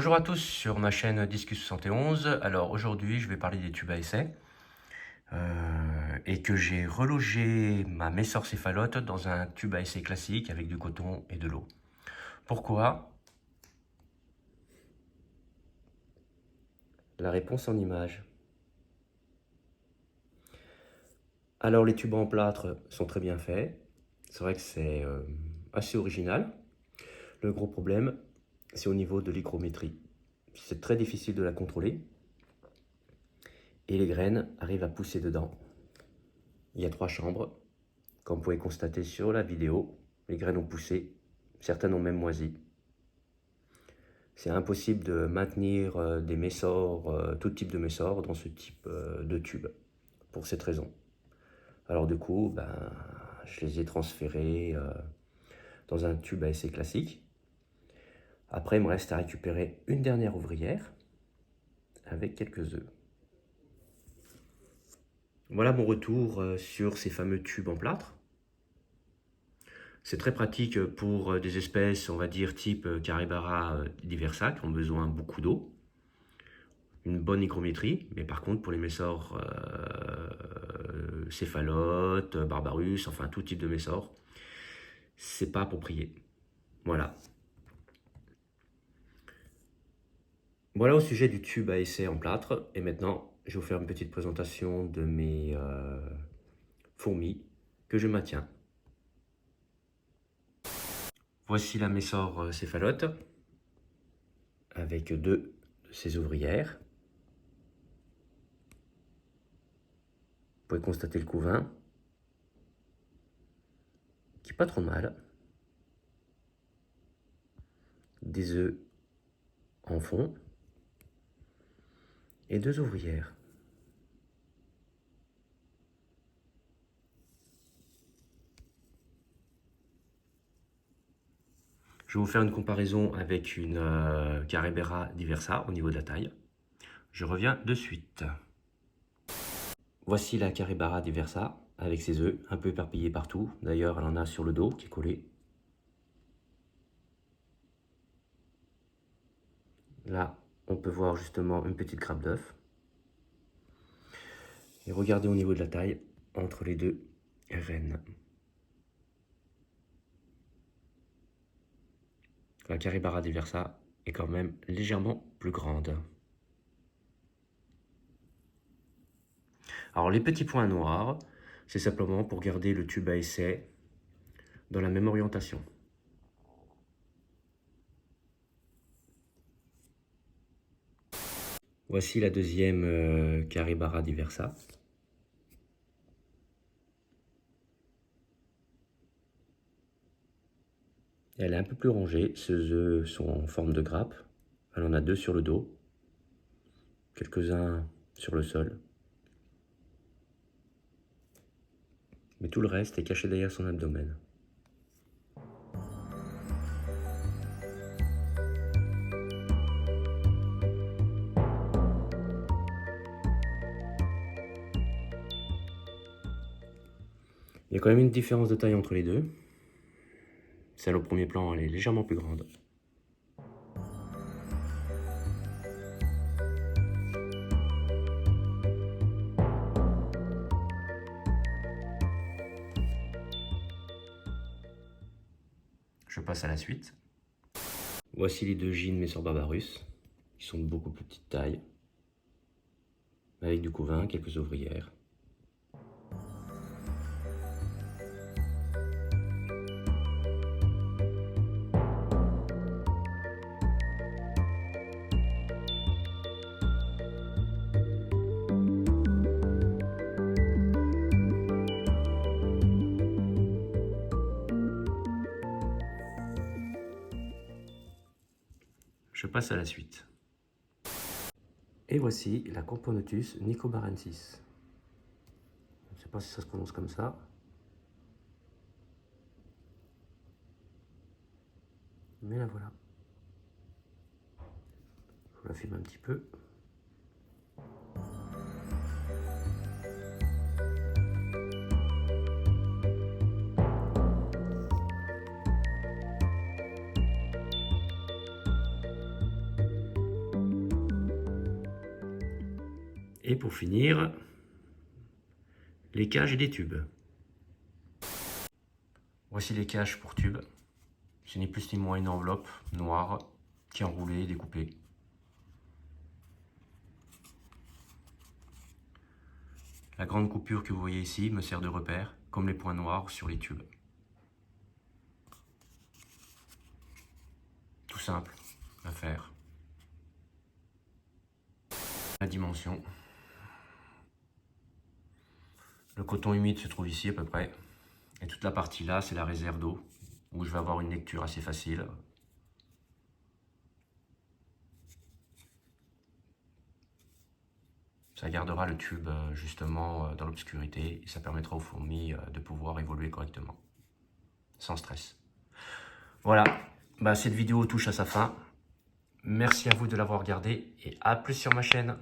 Bonjour à tous sur ma chaîne Discus 71. Alors aujourd'hui je vais parler des tubes à essai et que j'ai relogé ma Messor céphalote dans un tube à essai classique avec du coton et de l'eau. Pourquoi? La réponse en image. Alors les tubes en plâtre sont très bien faits. C'est vrai que c'est assez original. Le gros problème, c'est au niveau de l'hygrométrie. C'est très difficile de la contrôler. Et les graines arrivent à pousser dedans. Il y a 3 chambres. Comme vous pouvez constater sur la vidéo, les graines ont poussé. Certaines ont même moisi. C'est impossible de maintenir des Messor, tout type de Messor dans ce type de tube, pour cette raison. Alors du coup, je les ai transférés dans un tube à essai classique. Après, il me reste à récupérer une dernière ouvrière avec quelques œufs. Voilà mon retour sur ces fameux tubes en plâtre. C'est très pratique pour des espèces, on va dire, type Caribara diversa, qui ont besoin beaucoup d'eau, une bonne hygrométrie, mais par contre pour les Messor céphalotes, Barbarus, enfin tout type de Messor, c'est pas approprié. Voilà. Voilà au sujet du tube à essai en plâtre, et maintenant je vais vous faire une petite présentation de mes fourmis que je maintiens. Voici la Messor céphalote avec 2 de ses ouvrières. Vous pouvez constater le couvain qui est pas trop mal. Des œufs en fond et 2 ouvrières. Je vais vous faire une comparaison avec une Caribera diversa au niveau de la taille. Je reviens de suite. Voici la Caribera diversa avec ses œufs un peu éparpillés partout. D'ailleurs, elle en a sur le dos qui est collé. Là, on peut voir justement une petite grappe d'œuf. Et regardez au niveau de la taille entre les 2 reines. La Caribara diversa est quand même légèrement plus grande. Alors les petits points noirs, c'est simplement pour garder le tube à essai dans la même orientation. Voici la deuxième Caribara diversa. Elle est un peu plus rangée, ses œufs sont en forme de grappe. Elle en a 2 sur le dos, quelques-uns sur le sol. Mais tout le reste est caché derrière son abdomen. Il y a quand même une différence de taille entre les deux. Celle au premier plan, elle est légèrement plus grande. Je passe à la suite. Voici les 2 gynes Messor Barbarus, qui sont de beaucoup plus petite taille, avec du couvain, quelques ouvrières. Je passe à la suite. Et voici la Camponotus nicobarensis. Je ne sais pas si ça se prononce comme ça. Mais la voilà. Je vous la filme un petit peu. Et pour finir, les cages et les tubes. Voici les cages pour tubes. C'est ni plus ni moins une enveloppe noire qui est enroulée et découpée. La grande coupure que vous voyez ici me sert de repère, comme les points noirs sur les tubes. Tout simple à faire. La dimension. Le coton humide se trouve ici à peu près. Et toute la partie là, c'est la réserve d'eau, où je vais avoir une lecture assez facile. Ça gardera le tube justement dans l'obscurité et ça permettra aux fourmis de pouvoir évoluer correctement, sans stress. Voilà, cette vidéo touche à sa fin. Merci à vous de l'avoir regardée et à plus sur ma chaîne.